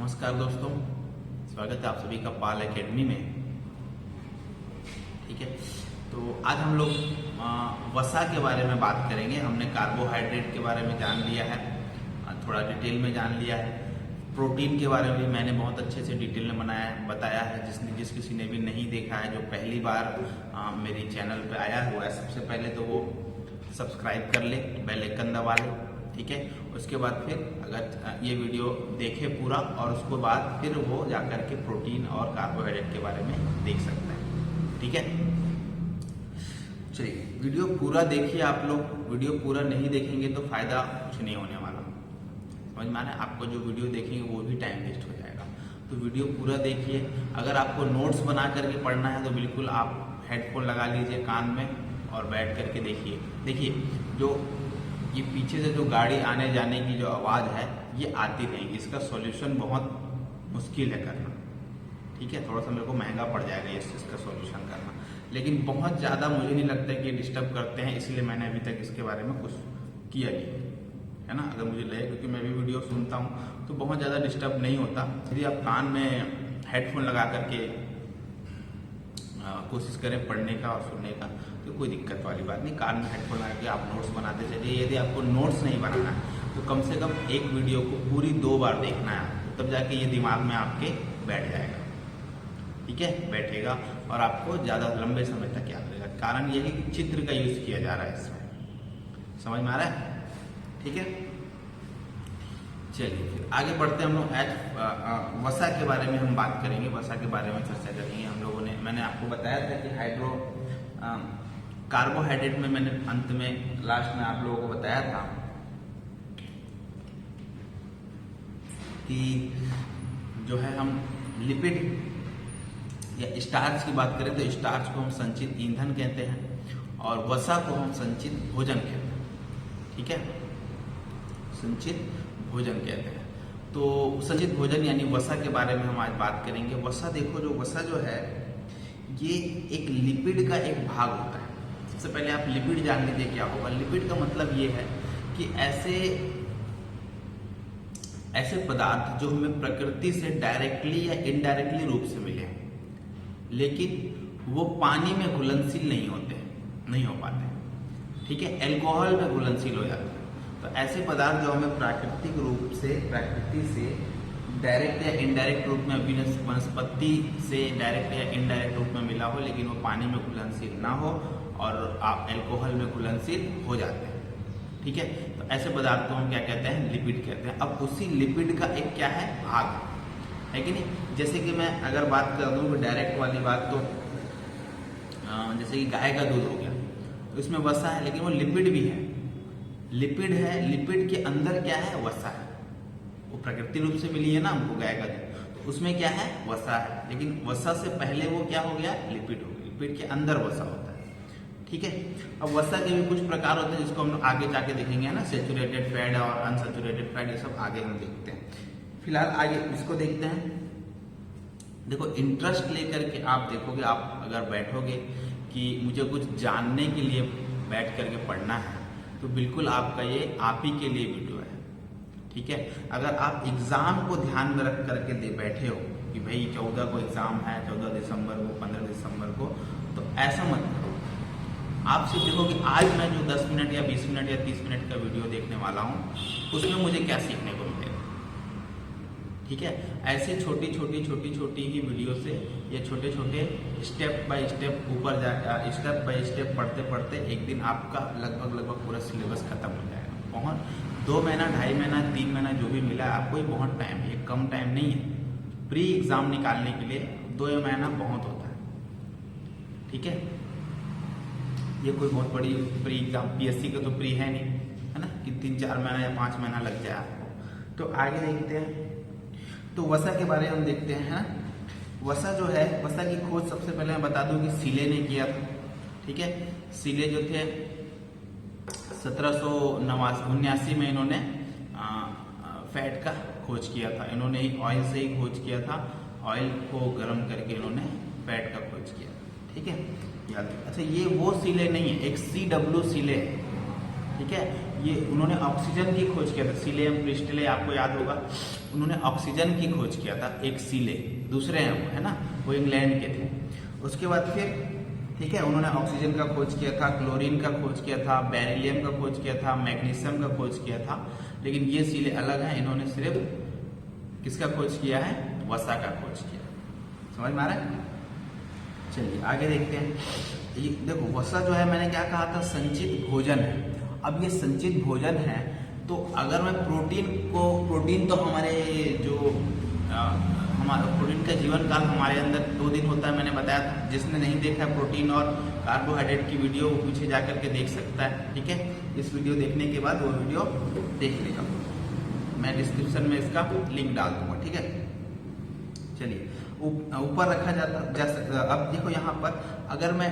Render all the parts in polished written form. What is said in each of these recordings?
नमस्कार दोस्तों, स्वागत है आप सभी का पाल एकेडमी में। ठीक है, तो आज हम लोग वसा के बारे में बात करेंगे। हमने कार्बोहाइड्रेट के बारे में जान लिया है, थोड़ा डिटेल में जान लिया है। प्रोटीन के बारे में भी मैंने बहुत अच्छे से डिटेल में बताया है। जिस किसी ने भी नहीं देखा है, जो पहली बार मेरी चैनल पे आया हुआ है, सबसे पहले तो वो सब्सक्राइब कर ले, बेल आइकन दबा ले। ठीक है, उसके बाद फिर अगर ये वीडियो देखे पूरा और उसके बाद फिर वो जाकर के प्रोटीन और कार्बोहाइड्रेट के बारे में देख सकता है। ठीक है, चलिए वीडियो पूरा देखिए आप लोग। वीडियो पूरा नहीं देखेंगे तो फायदा कुछ नहीं होने वाला, समझ में आ रहा है? आपको जो वीडियो देखेंगे वो भी टाइम वेस्ट हो जाएगा। तो वीडियो पूरा देखिए। अगर आपको नोट्स बना करके पढ़ना है तो बिल्कुल आप हेडफोन लगा लीजिए कान में और बैठ करके देखिए जो ये पीछे से जो गाड़ी आने जाने की जो आवाज़ है ये आती नहीं। इसका सॉल्यूशन बहुत मुश्किल है करना। ठीक है, थोड़ा सा मेरे को महंगा पड़ जाएगा इसका सॉल्यूशन करना, लेकिन बहुत ज़्यादा मुझे नहीं लगता कि ये डिस्टर्ब करते हैं, इसलिए मैंने अभी तक इसके बारे में कुछ किया नहीं है ना। अगर मुझे लगे, क्योंकि मैं भी वीडियो सुनता हूँ तो बहुत ज़्यादा डिस्टर्ब नहीं होता। यदि आप कान में हेडफोन लगा करके कोशिश करें पढ़ने का और सुनने का तो कोई दिक्कत वाली बात नहीं। कान में हेडफोन लगा के आप नोट्स बनाते चलिए। यदि आपको नोट्स नहीं बनाना है तो कम से कम एक वीडियो को पूरी 2 बार देखना है, तब जाके ये दिमाग में आपके बैठ जाएगा। ठीक है, बैठेगा और आपको ज़्यादा लंबे समय तक याद रहेगा। कारण यही कि चित्र का यूज किया जा रहा है इसमें, समझ में आ रहा है? ठीक है, चलिए फिर आगे बढ़ते हैं। हम लोग वसा के बारे में हम बात करेंगे, वसा के बारे में चर्चा करेंगे। हम लोगों ने, मैंने आपको बताया था कि कार्बोहाइड्रेट में मैंने अंत में लास्ट में आप लोगों को बताया था कि जो है हम लिपिड या स्टार्च की बात करें तो स्टार्च को हम संचित ईंधन कहते हैं और वसा को हम संचित भोजन कहते हैं। ठीक है, संचित भोजन कहते हैं। तो संचित भोजन यानी वसा के बारे में हम आज बात करेंगे। वसा देखो, जो वसा जो है ये एक लिपिड का एक भाग होता है। सबसे पहले आप लिपिड जान लीजिए क्या होगा। लिपिड का मतलब ये है कि ऐसे पदार्थ जो हमें प्रकृति से डायरेक्टली या इनडायरेक्टली रूप से मिले हैं, लेकिन वो पानी में घुलनशील नहीं हो पाते। ठीक है, एल्कोहल में घुलनशील हो जाते हैं। तो ऐसे पदार्थ जो हमें प्राकृतिक रूप से, प्रकृति से डायरेक्ट या इनडायरेक्ट रूप में, वनस्पति से डायरेक्ट या इनडायरेक्ट रूप में मिला हो, लेकिन वो पानी में घुलनशील ना हो और आप एल्कोहल में घुलनशील हो जाते हैं। ठीक है, तो ऐसे पदार्थ को हम क्या कहते हैं? लिपिड कहते हैं। अब उसी लिपिड का एक क्या है? भाग है कि नहीं। जैसे कि मैं अगर बात कर दूँ डायरेक्ट वाली बात, तो जैसे कि गाय का दूध हो गया, तो इसमें वसा है, लेकिन वो लिपिड भी है। लिपिड है, लिपिड के अंदर क्या है? वसा है। वो प्रकृति रूप से मिली है ना हमको गाय का दूध, तो उसमें क्या है? वसा है। लेकिन वसा से पहले वो क्या हो गया? लिपिड हो गया। लिपिड के अंदर वसा होता है। ठीक है, अब वसा के भी कुछ प्रकार होते हैं जिसको हम आगे जाके देखेंगे, है ना। सेचुरेटेड फैट और अनसेचुरेटेड फैट, ये सब आगे हम देखते हैं। फिलहाल आगे इसको देखते हैं। देखो, इंटरेस्ट लेकर के आप देखोगे, आप अगर बैठोगे कि मुझे कुछ जानने के लिए बैठ करके पढ़ना है, तो बिल्कुल आपका ये आप ही के लिए वीडियो है। ठीक है, अगर आप एग्जाम को ध्यान में रख करके बैठे हो कि भाई 14 को एग्जाम है, 14 दिसंबर को, 15 दिसंबर को, तो ऐसा मत करो। आप सिर्फ देखो कि आज मैं जो 10 मिनट या 20 मिनट या 30 मिनट का वीडियो देखने वाला हूँ, उसमें मुझे क्या सीखने को मिलेगा। ठीक है, ऐसे छोटी छोटी ही वीडियो से या छोटे छोटे स्टेप बाय स्टेप ऊपर स्टेप बाय स्टेप पढ़ते पढ़ते एक दिन आपका लगभग पूरा सिलेबस खत्म हो जाएगा। बहुत 2 महीना, 2.5 महीना, 3 महीना जो भी मिला है आपको, ये बहुत टाइम है, ये कम टाइम नहीं है। प्री एग्जाम निकालने के लिए 2 महीना बहुत होता है। ठीक है, ये कोई बहुत बड़ी प्री एग्जाम, पीएससी का तो प्री है नहीं, है ना, कि 3-4 महीना या 5 महीना लग जाए आपको। तो आगे देखते हैं। तो वसा के बारे में हम देखते हैं। वसा जो है, वसा की खोज सबसे पहले मैं बता दूं कि सीले ने किया था। ठीक है, सीले जो थे 1779 में इन्होंने फैट का खोज किया था। इन्होंने ऑयल से ही खोज किया था। ऑयल को गर्म करके इन्होंने फैट का खोज किया। ठीक है, याद। अच्छा, ये वो सीले नहीं है, एक CW सीले है। ठीक है। ये उन्होंने ऑक्सीजन की खोज किया था, सीलेम प्रिस्टले, आपको याद होगा, उन्होंने ऑक्सीजन की खोज किया था। एक सीले दूसरे हैं वो, है ना, वो इंग्लैंड के थे। उसके बाद फिर ठीक है, उन्होंने ऑक्सीजन का खोज किया था, क्लोरीन का खोज किया था, बेरिलियम का खोज किया था, मैग्नीशियम का खोज किया था। लेकिन ये सीले अलग हैं, इन्होंने सिर्फ किसका खोज किया है, वसा का खोज किया। समझ में आ रहा है? चलिए आगे देखते हैं। ये देखो वसा जो है, मैंने क्या कहा था, संचित भोजन है। अब ये संचित भोजन है, तो अगर मैं प्रोटीन तो हमारे जो हमारा प्रोटीन का जीवन काल हमारे अंदर 2 दिन होता है, मैंने बताया था। जिसने नहीं देखा प्रोटीन और कार्बोहाइड्रेट की वीडियो, वो पीछे जा करके देख सकता है। ठीक है, इस वीडियो देखने के बाद वो वीडियो देख लेगा, मैं डिस्क्रिप्शन में इसका लिंक डाल दूंगा। ठीक है, चलिए ऊपर रखा जा सकता। अब देखो यहाँ पर अगर मैं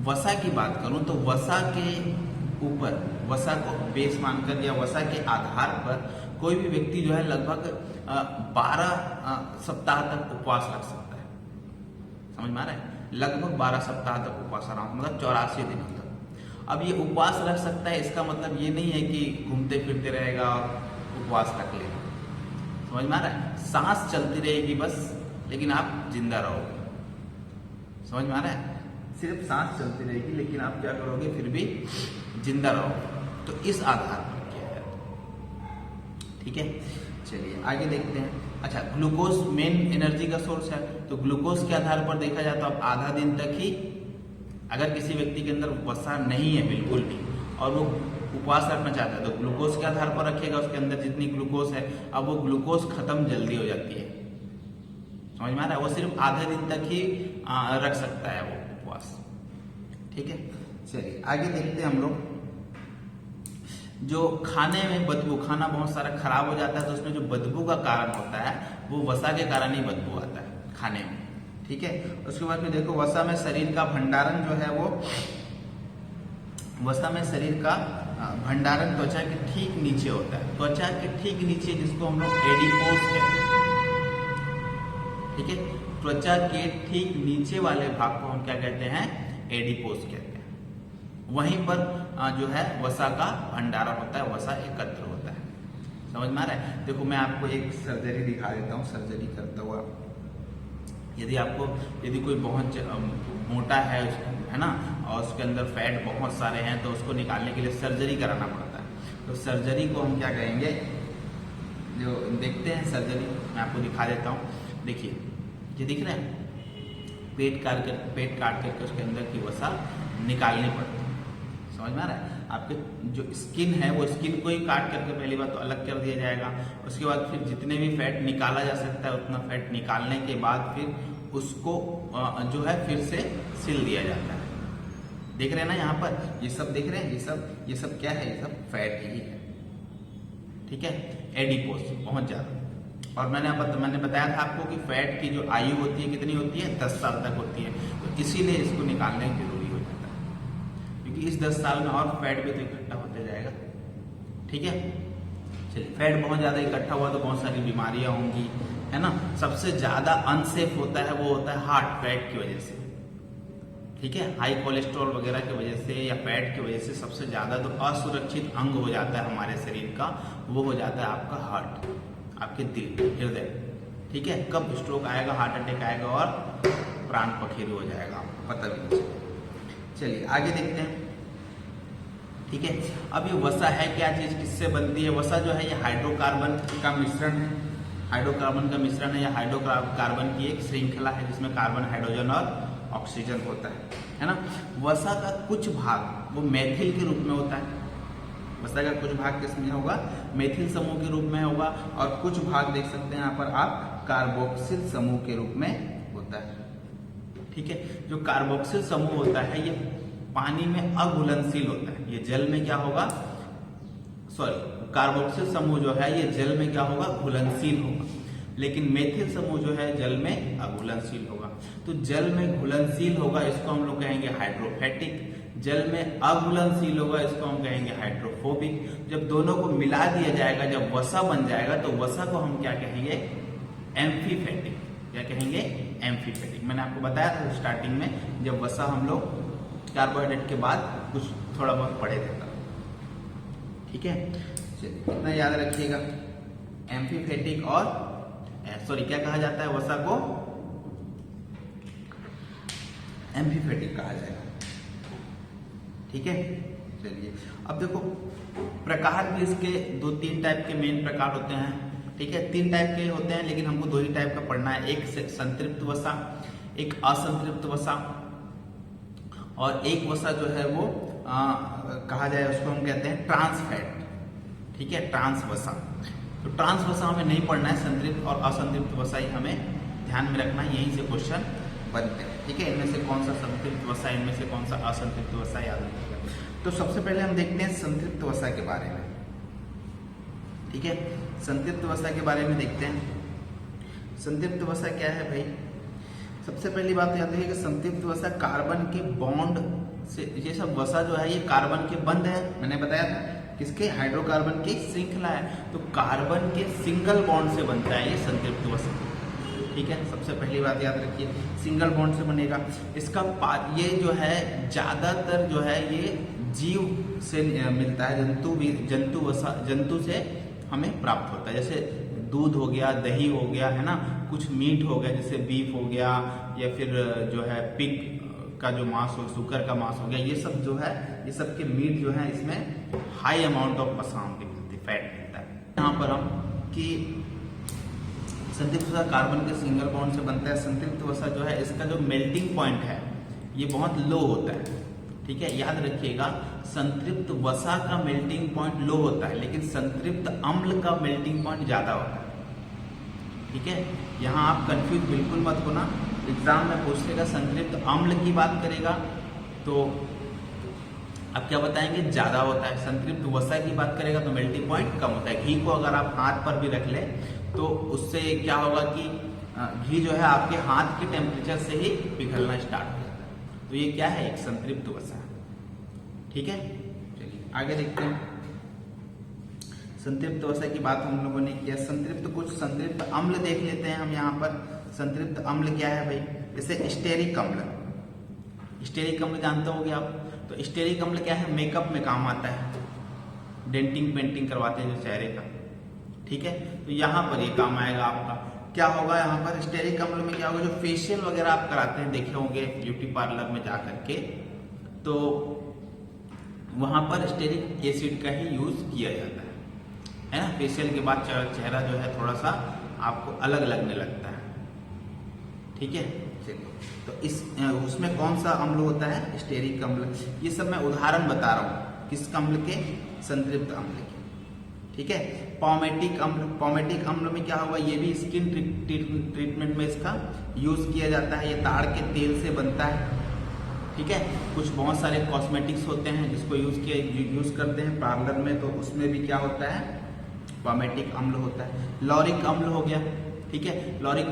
वसा की बात करूं, तो वसा के ऊपर, वसा को बेस मानकर या वसा के आधार पर कोई भी व्यक्ति जो है लगभग 12 सप्ताह तक उपवास रख सकता है। समझ में आ रहा है? लगभग 12 सप्ताह तक उपवास रहा, मतलब 84 दिनों तक। अब ये उपवास रख सकता है, इसका मतलब ये नहीं है कि घूमते फिरते रहेगा और उपवास रख लेगा। समझ में आ रहा है? सांस चलती रहेगी बस, लेकिन आप जिंदा रहोगे। समझ में आ रहा है? सिर्फ सांस चलती रहेगी, लेकिन आप क्या करोगे, फिर भी जिंदा रहोगे। तो इस आधार पर किया है। ठीक है, चलिए आगे देखते हैं। अच्छा, ग्लूकोज मेन एनर्जी का सोर्स है, तो ग्लूकोज के आधार पर देखा जाए तो अब आधा दिन तक ही, अगर किसी व्यक्ति के अंदर वसा नहीं है बिल्कुल भी और वो उपवास रखना चाहता है, तो ग्लूकोज के आधार पर रखेगा। उसके अंदर जितनी ग्लूकोज है, अब वो ग्लूकोज खत्म जल्दी हो जाती है। समझ में आ रहा है? वो सिर्फ आधे दिन तक ही रख सकता है वो उपवास। ठीक है, चलिए आगे देखते हैं हम लोग। जो खाने में बदबू, खाना बहुत सारा खराब हो जाता है, तो उसमें जो बदबू का कारण होता है, वो वसा के कारण ही बदबू आता है खाने में। ठीक है, उसके बाद में देखो, वसा में शरीर का भंडारण जो है, वो वसा में शरीर का भंडारण त्वचा के ठीक नीचे होता है। त्वचा के ठीक नीचे, जिसको हम लोग एडिपोज कहते हैं। ठीक है, त्वचा के ठीक नीचे वाले भाग को हम क्या कहते हैं, एडिपोज कहते हैं। वहीं पर जो है वसा का भंडारण होता है, वसा एकत्र होता है। समझ में आ रहा है? देखो मैं आपको एक सर्जरी दिखा देता हूँ, सर्जरी करता हुआ। यदि कोई बहुत मोटा है ना, और उसके अंदर फैट बहुत सारे हैं, तो उसको निकालने के लिए सर्जरी कराना पड़ता है। तो सर्जरी को हम क्या कहेंगे, जो देखते हैं सर्जरी, मैं आपको दिखा देता हूँ। देखिए, ये दिख रहा है, पेट काट करके उसके अंदर की वसा निकालनी पड़ती है। समझ में आ रहा है? आपके जो स्किन है, वो स्किन को ही काट करके पहली बात तो अलग कर दिया जाएगा। उसके बाद फिर जितने भी फैट निकाला जा सकता है, उतना फैट निकालने के बाद फिर उसको जो है फिर से सिल दिया जाता है। देख रहे हैं ना यहाँ पर, ये सब देख रहे हैं, ये सब क्या है, ये सब फैट ही है। ठीक है, एडिपोज बहुत ज्यादा। और मैंने बताया था आपको कि फैट की जो आयु होती है कितनी होती है, 10 साल तक होती है। तो इसीलिए इसको निकालना जरूरी हो जाता है, क्योंकि इस 10 साल में और फैट भी तो इकट्ठा होते जाएगा। ठीक है, चलिए, फैट बहुत ज्यादा इकट्ठा हुआ तो बहुत सारी बीमारियां होंगी, है ना। सबसे ज्यादा अनसेफ होता है, वो होता है हार्ट, फैट की वजह से। ठीक है, हाई कोलेस्ट्रॉल वगैरह की वजह से या फैट की वजह से सबसे ज्यादा जो असुरक्षित अंग हो जाता है हमारे शरीर का, वो हो जाता है आपका हार्ट, आपके दिल, हृदय। ठीक है, कब स्ट्रोक आएगा, हार्ट अटैक आएगा और प्राण पखेरु हो जाएगा, पता भी नहीं चलेगा। चलिए आगे देखते हैं। ठीक है, अब ये वसा है क्या चीज, किससे बनती है? वसा जो है ये हाइड्रोकार्बन का मिश्रण है। हाइड्रोकार्बन का मिश्रण है या हाइड्रोकार्बन की एक श्रृंखला है, जिसमें कार्बन, हाइड्रोजन और ऑक्सीजन होता है ना। वसा का कुछ भाग वो मेथिल के रूप में होता है। वसा का कुछ भाग किसमें होगा, मेथिल समूह के रूप में होगा, और कुछ भाग देख सकते हैं यहाँ पर आप, कार्बोक्सिल समूह के रूप में होता है। ठीक है, जो कार्बोक्सिल समूह होता है ये पानी में अघुलनशील होता है। ये जल में क्या होगा, कार्बोक्सिल समूह जो है ये जल में क्या होगा, घुलनशील होगा। लेकिन मेथिल समूह जो है जल में अघुलनशील होगा। तो जल में घुलनशील होगा, इसको हम लोग कहेंगे हाइड्रोफेटिक। जल में अघुलनशील होगा, इसको हम कहेंगे हाइड्रोफोबिक। जब दोनों को मिला दिया जाएगा, जब वसा बन जाएगा, तो वसा को हम क्या कहेंगे, एम्फीफेटिक। क्या कहेंगे, एम्फीफेटिक। मैंने आपको बताया था स्टार्टिंग में, जब वसा हम लोग कार्बोहाइड्रेट के बाद कुछ थोड़ा बहुत पढ़े थे। ठीक है, इतना याद रखिएगा। एम्फीफेटिक और सॉरी क्या कहा जाता है वसा को? एम्फीफेटिक कहा जाएगा। ठीक है, चलिए अब देखो प्रकार भी इसके 2-3 टाइप के मेन प्रकार होते हैं। ठीक है, 3 टाइप के होते हैं लेकिन हमको 2 ही टाइप का पढ़ना है। एक संतृप्त वसा, एक असंतृप्त वसा, और एक वसा जो है वो कहा जाए उसको हम कहते हैं ट्रांस फैट। ठीक है, ट्रांस वसा। तो ट्रांस वसा हमें नहीं पढ़ना है, संतृप्त और असंतृप्त वसा ही हमें ध्यान में रखना है, यहीं से क्वेश्चन बनते हैं। ठीक है, इनमें से कौन सा संतृप्त वसा, इनमें से कौन सा असंतृप्त वसा, याद रखिएगा। तो सबसे पहले हम देखते हैं संतृप्त वसा के बारे में। ठीक है, संतृप्त वसा के बारे में देखते हैं। संतृप्त वसा क्या है भाई? सबसे पहली बात याद रखिए कि संतृप्त वसा कार्बन के बॉन्ड से, ये सब वसा जो है ये कार्बन के बंध है। मैंने बताया था किसके? हाइड्रोकार्बन की श्रृंखला है, तो कार्बन के सिंगल बॉन्ड से बनता है ये संतृप्त वसा। ठीक है, सबसे पहली बात याद रखिए सिंगल बॉन्ड से बनेगा। इसका ये जो है ज्यादातर जो है ये जीव से मिलता है, जंतु से हमें प्राप्त होता है। जैसे दूध हो गया, दही हो गया, है ना, कुछ मीट हो गया जैसे बीफ हो गया, या फिर जो है पिग का जो मांस हो, सुकर का मांस हो गया, ये सब जो है ये सब के मीट जो है इसमें हाई अमाउंट ऑफ वसा मिलती, फैट मिलता है। यहाँ पर हम कि संतृप्त वसा कार्बन के सिंगल बॉन्ड से बनता है। संतृप्त वसा जो है इसका जो मेल्टिंग पॉइंट है ये बहुत लो होता है। ठीक है, याद रखिएगा संतृप्त वसा का मेल्टिंग पॉइंट लो होता है, लेकिन संतृप्त अम्ल का मेल्टिंग पॉइंट ज्यादा होता है। ठीक है, यहाँ आप कंफ्यूज बिल्कुल मत होना, एग्जाम में पूछ लेगा संतृप्त अम्ल की बात करेगा तो आप क्या बताएंगे? ज्यादा होता है। संतृप्त वसा की बात करेगा तो मेल्टिंग पॉइंट कम होता है। घी को अगर आप हाथ पर भी रख ले तो उससे क्या होगा कि घी जो है आपके हाथ के टेम्परेचर से ही पिघलना स्टार्ट हो जाता है। तो ये क्या है? एक संतृप्त वसा। ठीक है, चलिए आगे देखते हैं। संतृप्त वसा की बात हम लोगों ने किया। संतृप्त कुछ संतृप्त अम्ल देख लेते हैं हम यहाँ पर। संतृप्त अम्ल क्या है भाई? जैसे स्टेरिक अम्ल। स्टेरिक अम्ल जानते होंगे आप। तो स्टेरिक अम्ल क्या है? मेकअप में काम आता है, डेंटिंग पेंटिंग करवाते हैं जो चेहरे का। ठीक है, तो यहाँ पर ये काम आएगा आपका। क्या होगा यहाँ पर? स्टेरिक अम्ल में क्या होगा? जो फेशियल वगैरह आप कराते हैं, देखे होंगे ब्यूटी पार्लर में जा करके, तो वहां पर स्टेरिक एसिड का ही यूज किया जाता है ना। फेशियल के बाद चेहरा जो है थोड़ा सा आपको अलग लगने लगता है। ठीक है, चलिए तो उसमें कौन सा अम्ल होता है? स्टेरिक अम्ल। ये सब मैं उदाहरण बता रहा हूँ किस अम्ल के? संतृप्त अम्ल के। ठीक है, पॉमेटिक अम्ल। पॉमेटिक अम्ल में क्या होगा? ये भी स्किन ट्रीटमेंट में इसका यूज किया जाता है। ये ताड़ के तेल से बनता है। ठीक है, कुछ बहुत सारे कॉस्मेटिक्स होते हैं जिसको यूज करते हैं पार्लर में, तो उसमें भी क्या होता है? पॉमेटिक अम्ल होता है। लॉरिक अम्ल हो गया। ठीक है, लॉरिक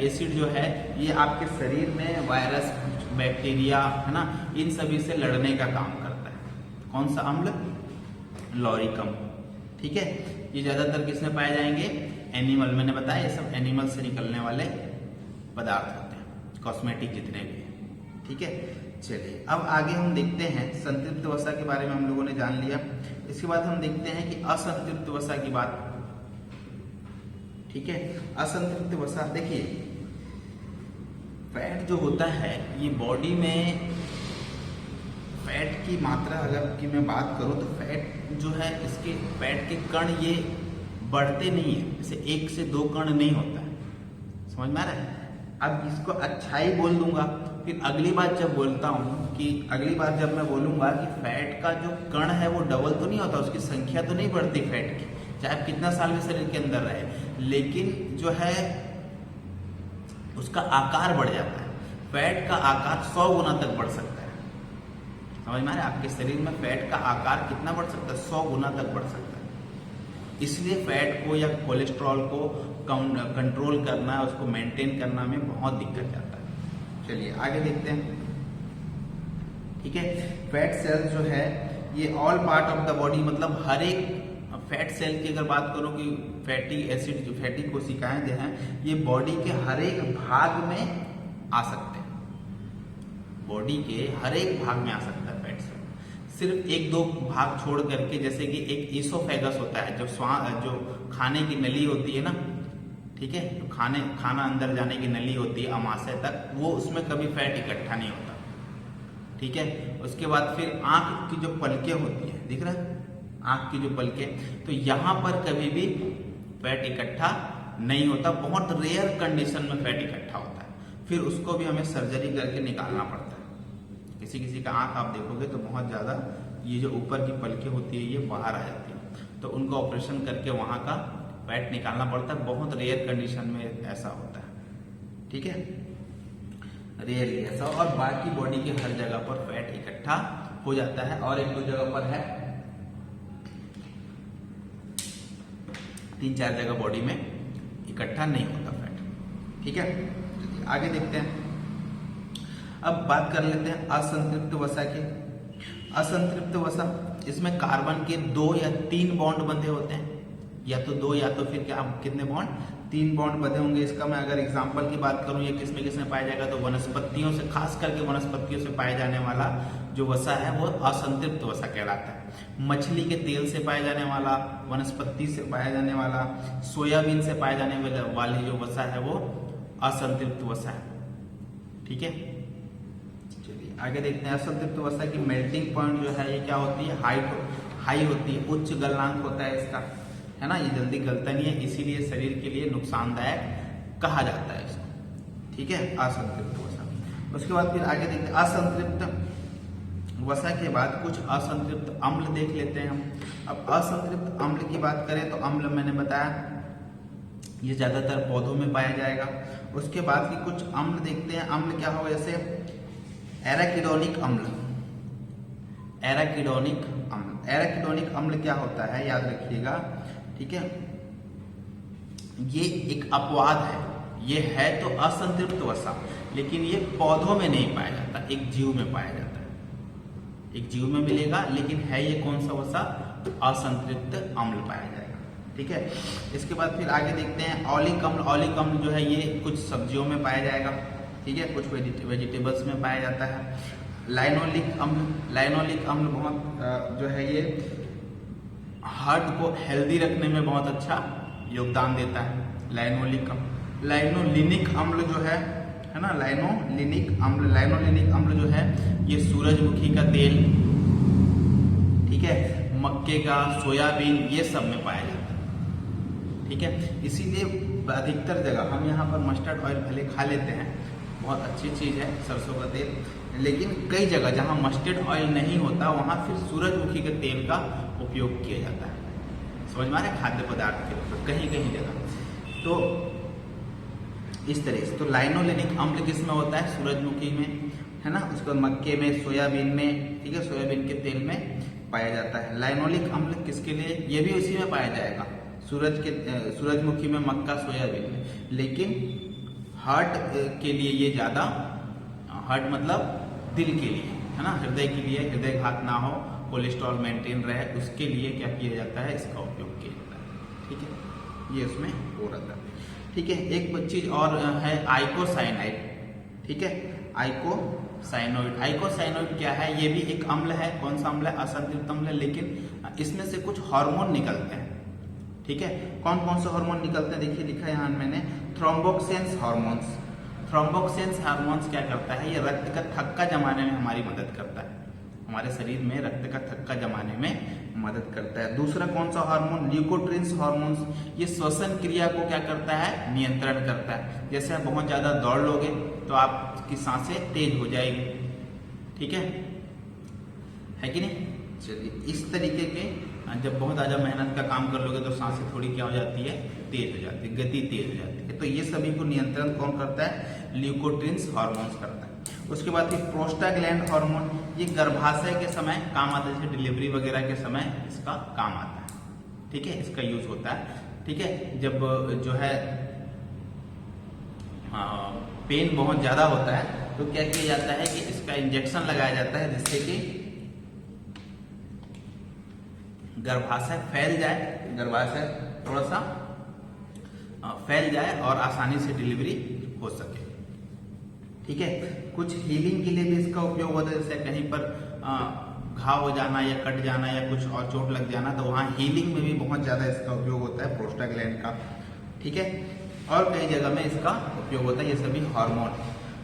एसिड जो है ये आपके शरीर में वायरस, बैक्टीरिया, है ना, इन सभी से लड़ने का काम करता है। कौन सा अम्ल? लॉरिक अम्ल। ठीक है, ये ज्यादातर किसमें पाए जाएंगे? एनिमल। मैंने बताया ये सब एनिमल से निकलने वाले पदार्थ होते हैं, कॉस्मेटिक जितने भी हैं। ठीक है, चलिए अब आगे हम देखते हैं। संतृप्त वसा के बारे में हम लोगों ने जान लिया। इसके बाद हम देखते हैं कि असंतृप्त वसा की बात। ठीक है, असंतृप्त वसा देखिए, फैट जो होता है ये बॉडी में फैट की मात्रा अगर की मैं बात करूं तो फैट जो है इसके फैट के कण ये बढ़ते नहीं है, जैसे 1 से 2 कण नहीं होता है। समझ में आ रहा है? अब इसको अच्छाई बोल दूंगा, फिर अगली बार जब बोलता हूँ कि अगली बार जब मैं बोलूंगा कि फैट का जो कण है वो डबल तो नहीं होता, उसकी संख्या तो नहीं बढ़ती फैट की, चाहे आप कितना साल भी शरीर के अंदर रहे, लेकिन जो है उसका आकार बढ़ जाता है। फैट का आकार 100 गुना तक बढ़ सकता है। समझ में आ रहा है? आपके शरीर में फैट का आकार कितना बढ़ सकता है? 100 गुना तक बढ़ सकता है। इसलिए फैट को या कोलेस्ट्रॉल को कंट्रोल करना, उसको मेंटेन करना में बहुत दिक्कत जाता है। चलिए आगे देखते हैं। ठीक है, फैट सेल जो है ये all part of the body, मतलब हर एक फैट सेल की अगर बात करो कि फैटी एसिड जो फैटी कोशिकाएं जो हैं ये बॉडी के हर एक भाग में आ सकते हैं। बॉडी के हर एक भाग में आ सकता है फैट सेल। सिर्फ एक दो भाग छोड़ करके, जैसे कि एक ईसोफेगस होता है, जो खाने की नली होती है ना, ठीक है, खाना अंदर जाने की नली होती है अमाशय तक, वो उसमें कभी फैट इकट्ठा नहीं होता, ठीक है। उसके बाद फिर आंख की जो पलकें होती है, दिख रहा है आंख की जो पलकें, तो यहाँ पर कभी भी फैट इकट्ठा नहीं होता, बहुत रेयर कंडीशन में फैट इकट्ठा होता है, फिर उसको भी हमें सर्जरी करके निकालना पड़ता है। किसी किसी का आंख आप देखोगे तो बहुत ज्यादा ये जो ऊपर की पलकें होती है ये बाहर आ जाती है, तो उनको ऑपरेशन करके वहां का फैट निकालना पड़ता है, बहुत रेयर कंडीशन में ऐसा होता है, ठीक है, रेयरली ऐसा। और बाकी बॉडी के हर जगह पर फैट इकट्ठा हो जाता है, और एक दो जगह पर है, 3-4 जगह बॉडी में इकट्ठा नहीं होता फैट, ठीक है। आगे देखते हैं, अब बात कर लेते हैं असंतृप्त वसा की। असंतृप्त वसा, इसमें कार्बन के 2 या 3 बॉन्ड बंधे होते हैं, या तो 2 या तो फिर क्या, कितने बॉन्ड, 3 बॉन्ड बंधे होंगे। इसका मैं अगर एग्जांपल की बात करूं ये किसमें किसमें पाया जाएगा, तो वनस्पतियों से, खास करके वनस्पतियों से पाए जाने वाला जो वसा है वो असंतृप्त वसा कहलाता है। मछली के तेल से पाया जाने वाला, वनस्पति से पाया जाने वाला, सोयाबीन से पाए जाने वाली जो वसा है वो असंतृप्त वसा है, ठीक है। चलिए आगे देखते हैं, असंतृप्त वसा की मेल्टिंग पॉइंट जो है ये क्या होती है, हाई होती है, उच्च गलनांक होता है इसका, है ना, ये जल्दी गलता नहीं है, इसीलिए शरीर के लिए नुकसानदायक कहा जाता है इसको, ठीक है, असंतृप्त वसा। उसके बाद फिर आगे देखते हैं, असंतृप्त वसा के बाद कुछ असंतृप्त अम्ल देख लेते हैं हम। अब असंतृप्त अम्ल की बात करें तो अम्ल मैंने बताया ये ज्यादातर पौधों में पाया जाएगा। उसके बाद की कुछ अम्ल देखते हैं, अम्ल क्या होगा, जैसे एराकिडोनिक अम्ल। एराकिडोनिक अम्ल, एराकिडोनिक अम्ल क्या होता है याद रखिएगा, ठीक है, ये एक अपवाद है, ये है तो असंतृप्त वसा, लेकिन ये पौधों में नहीं पाया जाता, एक जीव में पाया जाता है, एक जीव में मिलेगा, लेकिन है ये कौन सा वसा, असंतृप्त अम्ल पाया जाएगा, ठीक है। इसके बाद फिर आगे देखते हैं ऑलिक अम्ल। ऑलिक अम्ल जो है ये कुछ सब्जियों में पाया जाएगा, ठीक है, कुछ वेजिटेबल्स में पाया जाता है। लाइनोलिक अम्ल, लाइनोलिक अम्ल बहुत जो है ये हार्ट को हेल्दी रखने में बहुत अच्छा योगदान देता है, लाइनोलिक अम्ल। लाइनोलिनिक अम्ल जो है ना, लाइनोलिनिक अम्ल, लाइनोलिनिक अम्ल जो है ये सूरजमुखी का तेल, ठीक है, मक्के का, सोयाबीन, ये सब में पाया जाता है, ठीक है। इसीलिए अधिकतर जगह हम यहाँ पर मस्टर्ड ऑयल भले खा लेते हैं, बहुत अच्छी चीज है सरसों का तेल, लेकिन कई जगह जहाँ मस्टर्ड ऑयल नहीं होता वहाँ फिर सूरजमुखी के तेल का उपयोग किया जाता है, समझ में आ रहा है, खाद्य पदार्थ के रूप में कहीं कहीं जगह। तो इस तरह से तो लाइनोलिनिक अम्ल किस में होता है, सूरजमुखी में, है ना, उसके बाद मक्के में, सोयाबीन में, ठीक है, सोयाबीन के तेल में पाया जाता है। लाइनोलिक अम्ल किसके लिए, ये भी उसी में पाया जाएगा, सूरजमुखी में, मक्का, सोयाबीन में, लेकिन हार्ट के लिए ये ज्यादा, हार्ट मतलब दिल के लिए, है ना, हृदय के लिए, हृदयघात ना हो, कोलेस्ट्रॉल मेंटेन रहे, उसके लिए क्या किया जाता है, इसका उपयोग किया जाता है, ठीक है, ये उसमें हो रहा था, ठीक है। एक चीज और है आइकोसाइनाइड, ठीक है, आइकोसाइनोइड। आइकोसाइनोइड क्या है, ये भी एक अम्ल है, कौन सा अम्ल है, असंतृप्त अम्ल है, लेकिन इसमें से कुछ हार्मोन निकलते हैं, ठीक है। कौन कौन से हार्मोन निकलते हैं, देखिए लिखा है यहाँ मैंने, थ्रोम्बोक्सिन्स हार्मोन्स। थ्रोम्बोक्सिन्स हार्मोन्स क्या करता है, ये रक्त का थक्का जमाने में हमारी मदद करता है, हमारे शरीर में रक्त का थक्का जमाने में मदद करता है। दूसरा कौन सा हार्मोन, ल्यूकोट्रिन्स हार्मोन्स, ये श्वसन क्रिया को क्या करता है, नियंत्रण करता है। जैसे आप बहुत ज्यादा दौड़ लोगे तो आपकी सांसें तेज हो जाएगी, ठीक है कि नहीं। चलिए, इस तरीके के जब बहुत ज्यादा मेहनत का काम कर लोगे तो सांसें थोड़ी क्या हो जाती है, तेज हो जाती है, गति तेज हो जाती है। तो ये सभी को नियंत्रण कौन करता है, ल्यूकोट्रिन्स हार्मोन्स करता है। उसके बाद फिर प्रोस्टाग्लैंड हार्मोन, ये गर्भाशय के समय काम आता है, जैसे डिलीवरी वगैरह के समय इसका काम आता है, ठीक है, इसका यूज होता है, ठीक है। जब जो है पेन बहुत ज्यादा होता है तो क्या किया जाता है कि इसका इंजेक्शन लगाया जाता है, जिससे कि गर्भाशय फैल जाए, गर्भाशय थोड़ा सा फैल जाए और आसानी से डिलीवरी हो सके, ठीक है। कुछ हीलिंग के लिए भी इसका उपयोग होता है, जैसे कहीं पर घाव हो जाना या कट जाना या कुछ और चोट लग जाना, तो वहाँ हीलिंग में भी बहुत ज़्यादा इसका उपयोग होता है प्रोस्टाग्लैंड का। ठीक है, और कई जगह में इसका उपयोग होता है। ये सभी हार्मोन,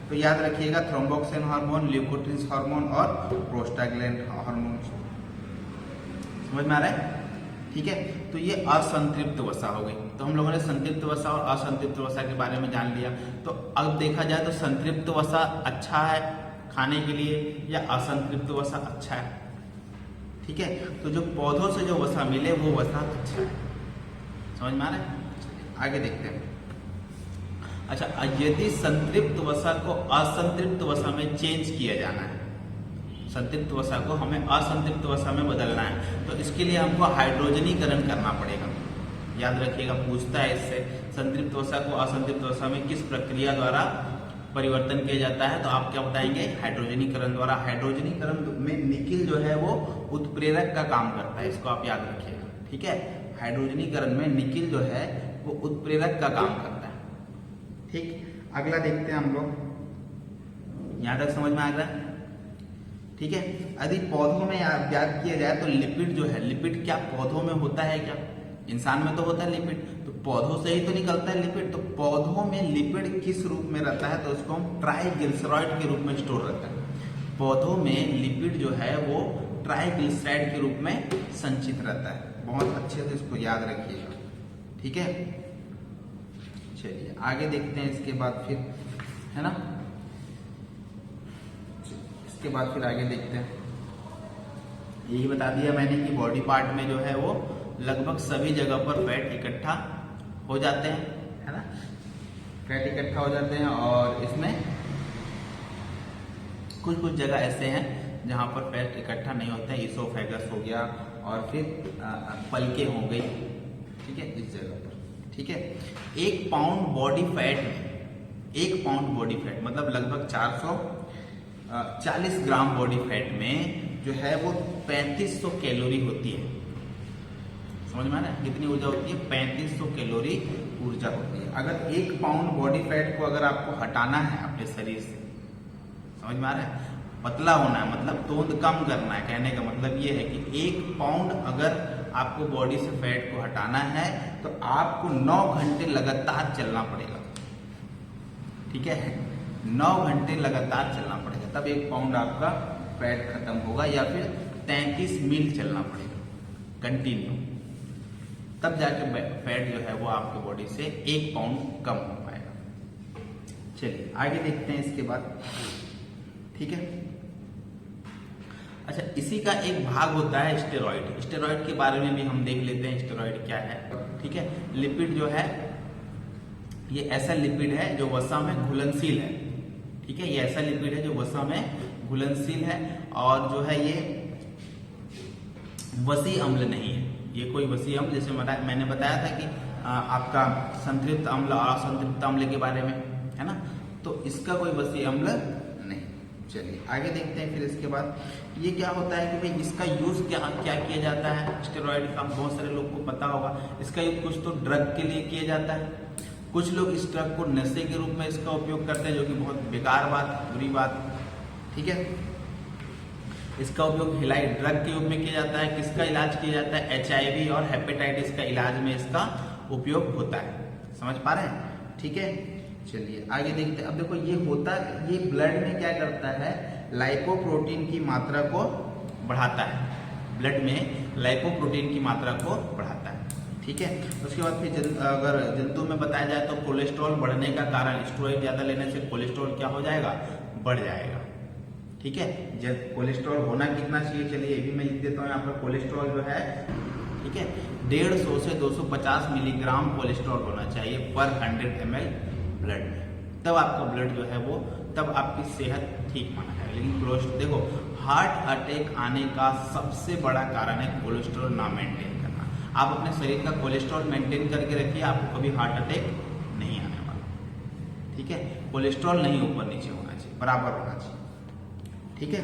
तो याद रखिएगा, थ्रोम्बोक्सिन हार्मोन, ल्यूकोट्रिन्स हार्मोन और प्रोस्टाग्लैंड हार्मोन। समझ में आ रहा है? ठीक है, तो ये असंतृप्त वसा हो गई। तो हम लोगों ने संतृप्त वसा और असंतृप्त वसा के बारे में जान लिया। तो अब देखा जाए तो संतृप्त वसा अच्छा है खाने के लिए या असंतृप्त वसा अच्छा है? ठीक है, तो जो पौधों से जो वसा मिले वो वसा अच्छा है। समझ में आ रहा है? आगे देखते हैं। अच्छा, यदि संतृप्त वसा को असंतृप्त वसा में चेंज किया जाना है, संतृप्त वसा को हमें असंतृप्त वसा में बदलना है, तो इसके लिए हमको हाइड्रोजनीकरण करना पड़ेगा। याद रखिएगा, पूछता है इससे संतृप्त वसा को असंतृप्त वसा में किस प्रक्रिया द्वारा परिवर्तन किया जाता है, तो आप क्या बताएंगे? हाइड्रोजनीकरण द्वारा। हाइड्रोजनीकरण में निकिल जो है वो उत्प्रेरक का काम करता है, इसको आप याद रखिएगा। ठीक है, हाइड्रोजनीकरण में निकिल जो है वो उत्प्रेरक का काम करता है। ठीक, अगला देखते हैं हम लोग। यहां तक समझ में आ रहा है? ठीक है, यदि पौधों में याद किया जाए तो लिपिड जो है, लिपिड क्या पौधों में होता है क्या? इंसान में तो होता है लिपिड, तो पौधों से ही तो निकलता है लिपिड। तो पौधों में लिपिड किस रूप में रहता है? तो उसको हम ट्राइग्लिसराइड के रूप में स्टोर रहता है। पौधों में लिपिड जो है वो ट्राइग्लिसराइड के रूप में संचित रहता है। बहुत अच्छे से इसको याद रखिएगा। ठीक है, चलिए आगे देखते हैं। इसके बाद फिर, है ना, इसके बाद फिर आगे देखते हैं। यही बता दिया मैंने कि बॉडी पार्ट में जो है वो लगभग सभी जगह पर फैट इकट्ठा हो जाते हैं, है ना, फैट इकट्ठा हो जाते हैं। और इसमें कुछ कुछ जगह ऐसे हैं जहां पर फैट इकट्ठा नहीं होते हैं। इसोफेगस हो गया और फिर पलके हो गई। ठीक है, इस जगह पर। ठीक है, 1 पाउंड बॉडी फैट में, 1 पाउंड बॉडी फैट मतलब लगभग 440 ग्राम बॉडी फैट में जो है वो 3500 कैलोरी होती है। समझ में आ रहा है? कितनी ऊर्जा होती है? 3500 कैलोरी ऊर्जा होती है। अगर 1 पाउंड बॉडी फैट को अगर आपको हटाना है अपने शरीर से, समझ में आ रहा है, पतला होना है, मतलब तोंद कम करना है, कहने का मतलब ये है कि 1 पाउंड अगर आपको बॉडी से फैट को हटाना है तो आपको 9 घंटे लगातार चलना पड़ेगा। ठीक है, 9 घंटे लगातार चलना पड़ेगा, तब 1 पाउंड आपका फैट खत्म होगा। या फिर 33 मील चलना पड़ेगा कंटिन्यू, तब जाके फैट जो है वो आपके बॉडी से 1 पाउंड कम हो पाएगा। चलिए आगे देखते हैं इसके बाद। ठीक है, अच्छा, इसी का एक भाग होता है स्टेरॉइड। स्टेरॉइड के बारे में भी हम देख लेते हैं, स्टेरॉइड क्या है। ठीक है, लिपिड जो है ये ऐसा लिपिड है जो वसा में घुलनशील है। ठीक है, ये ऐसा लिपिड है जो वसा में घुलनशील है और जो है ये वसी अम्ल नहीं है। ये कोई वसी अम्ल, जैसे मैंने बताया था कि आपका संतृप्त अम्ल और असंतृप्त अम्ल के बारे में, है ना, तो इसका कोई वसी अम्ल नहीं। चलिए आगे देखते हैं। फिर इसके बाद ये क्या होता है कि भाई इसका यूज क्या किया जाता है स्टेरॉइड का? बहुत सारे लोग को पता होगा। इसका यूज कुछ तो ड्रग के लिए किया जाता है, कुछ लोग इस ड्रग को नशे के रूप में इसका उपयोग करते हैं, जो कि बहुत बेकार बात, बुरी बात। ठीक है, इसका उपयोग हिलाई ड्रग के रूप में किया जाता है। किसका इलाज किया जाता है? HIV और हेपेटाइटिस का इलाज में इसका उपयोग होता है। समझ पा रहे हैं? ठीक है, चलिए आगे देखते हैं। अब देखो ये होता, ये ब्लड में क्या करता है? लाइपोप्रोटीन की मात्रा को बढ़ाता है। ब्लड में लाइपोप्रोटीन की मात्रा को बढ़ाता है। ठीक है, उसके बाद फिर अगर जंतु में बताया जाए तो कोलेस्ट्रॉल बढ़ने का कारण, स्टेरॉइड ज्यादा लेने से कोलेस्ट्रॉल क्या हो जाएगा? बढ़ जाएगा। ठीक है, जब कोलेस्ट्रॉल होना कितना चाहिए, चलिए ये भी मैं लिख देता हूँ यहाँ पर। कोलेस्ट्रॉल जो है, ठीक है, 150 से 250 मिलीग्राम कोलेस्ट्रॉल होना चाहिए पर 100 ml ब्लड में, तब आपका ब्लड जो है वो, तब आपकी सेहत ठीक माना है। लेकिन कोलेस्ट्रॉल देखो, हार्ट अटैक आने का सबसे बड़ा कारण है कोलेस्ट्रॉल ना मेंटेन करना। आप अपने शरीर का कोलेस्ट्रॉल मेंटेन करके रखिए, आपको कभी हार्ट अटैक नहीं आने वाला। ठीक है, कोलेस्ट्रॉल नहीं ऊपर नीचे होना चाहिए, बराबर होना चाहिए। ठीक है,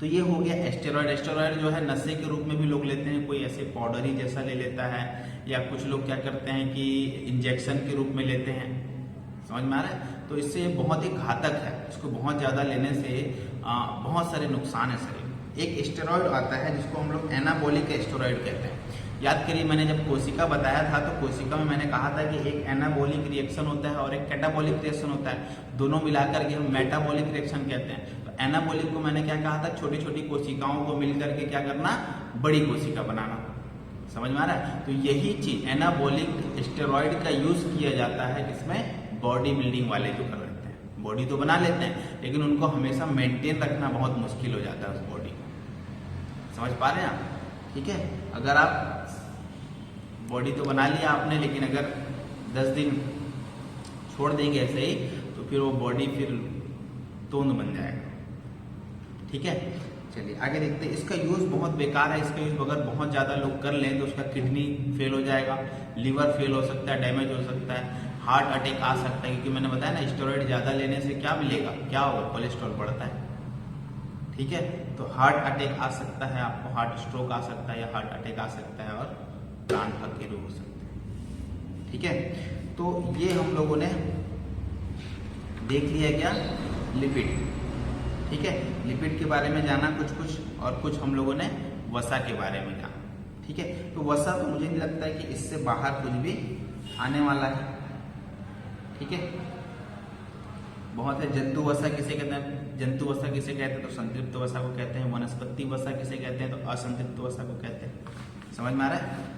तो ये हो गया स्टेरॉइड। स्टेरॉइड जो है नशे के रूप में भी लोग लेते हैं, कोई ऐसे पाउडर ही जैसा ले लेता है, या कुछ लोग क्या करते हैं कि इंजेक्शन के रूप में लेते हैं। समझ में आ रहा है? तो इससे बहुत ही घातक है, इसको बहुत ज्यादा लेने से बहुत सारे नुकसान है शरीर में। एक स्टेरॉइड आता है जिसको हम लोग एनाबॉलिक स्टेरॉइड कहते हैं। याद करिए मैंने जब कोशिका बताया था तो कोशिका में मैंने कहा था कि एक एनाबॉलिक रिएक्शन होता है और एक कैटाबॉलिक रिएक्शन होता है, दोनों मिलाकर के हम मेटाबॉलिक रिएक्शन कहते हैं। तो एनाबॉलिक को मैंने क्या कहा था, छोटी छोटी कोशिकाओं को मिलकर के क्या करना, बड़ी कोशिका बनाना। समझ में आ रहा है? तो यही चीज एनाबॉलिक स्टेरॉइड का यूज किया जाता है जिसमें बॉडी बिल्डिंग वाले जो कर लेते हैं, बॉडी तो बना लेते हैं लेकिन उनको हमेशा मेंटेन रखना बहुत मुश्किल हो जाता है उस बॉडी को। समझ पा रहे हैं आप? ठीक है, अगर आप बॉडी तो बना लिया आपने लेकिन अगर 10 दिन छोड़ देंगे ऐसे ही तो फिर वो बॉडी फिर तोंद बन जाएगा। ठीक है, चलिए आगे देखते हैं। इसका यूज बहुत बेकार है, इसका यूज अगर बहुत ज्यादा लोग कर लें तो उसका किडनी फेल हो जाएगा, लिवर फेल हो सकता है, डैमेज हो सकता है, हार्ट अटैक आ सकता है। क्योंकि मैंने बताया ना स्टेरॉइड ज्यादा लेने से क्या मिलेगा, क्या होगा, कोलेस्ट्रॉल बढ़ता है। ठीक है, तो हार्ट अटैक आ सकता है, आपको हार्ट स्ट्रोक आ सकता है या हार्ट अटैक आ सकता है और प्राण हत्या हो सकते हैं। ठीक है, तो ये हम लोगों ने देख लिया क्या, लिपिड। ठीक है, लिपिड के बारे में जाना कुछ कुछ, और कुछ हम लोगों ने वसा के बारे में जाना। ठीक है, तो वसा तो मुझे नहीं लगता है कि इससे बाहर कुछ भी आने वाला है। ठीक है, बहुत है। जंतु वसा किसे कहते हैं, जंतु वसा किसे कहते हैं तो संतृप्त वसा को कहते हैं। वनस्पति वसा किसे कहते हैं तो असंतृप्त वसा को कहते हैं। समझ में आ रहा है?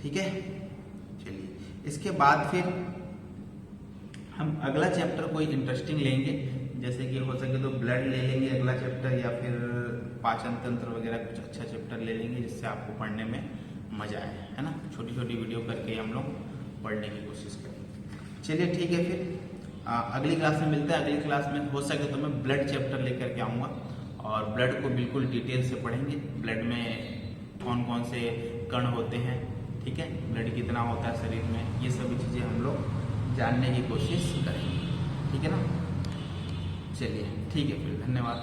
ठीक है, चलिए इसके बाद फिर हम अगला चैप्टर कोई इंटरेस्टिंग लेंगे, जैसे कि हो सके तो ब्लड ले लेंगे अगला चैप्टर, या फिर पाचन तंत्र वगैरह कुछ अच्छा चैप्टर ले लेंगे जिससे आपको पढ़ने में मजा आए, है ना। छोटी छोटी वीडियो करके हम लोग पढ़ने की कोशिश करेंगे। चलिए ठीक है, फिर अगली क्लास में मिलते हैं। अगली क्लास में हो सके तो मैं ब्लड चैप्टर लेकर के आऊँगा और ब्लड को बिल्कुल डिटेल से पढ़ेंगे। ब्लड में कौन कौन से कण होते हैं, ठीक है, ब्लड कितना होता है शरीर में, ये सभी चीज़ें हम लोग जानने की कोशिश करेंगे। ठीक है ना, चलिए ठीक है, फिर धन्यवाद।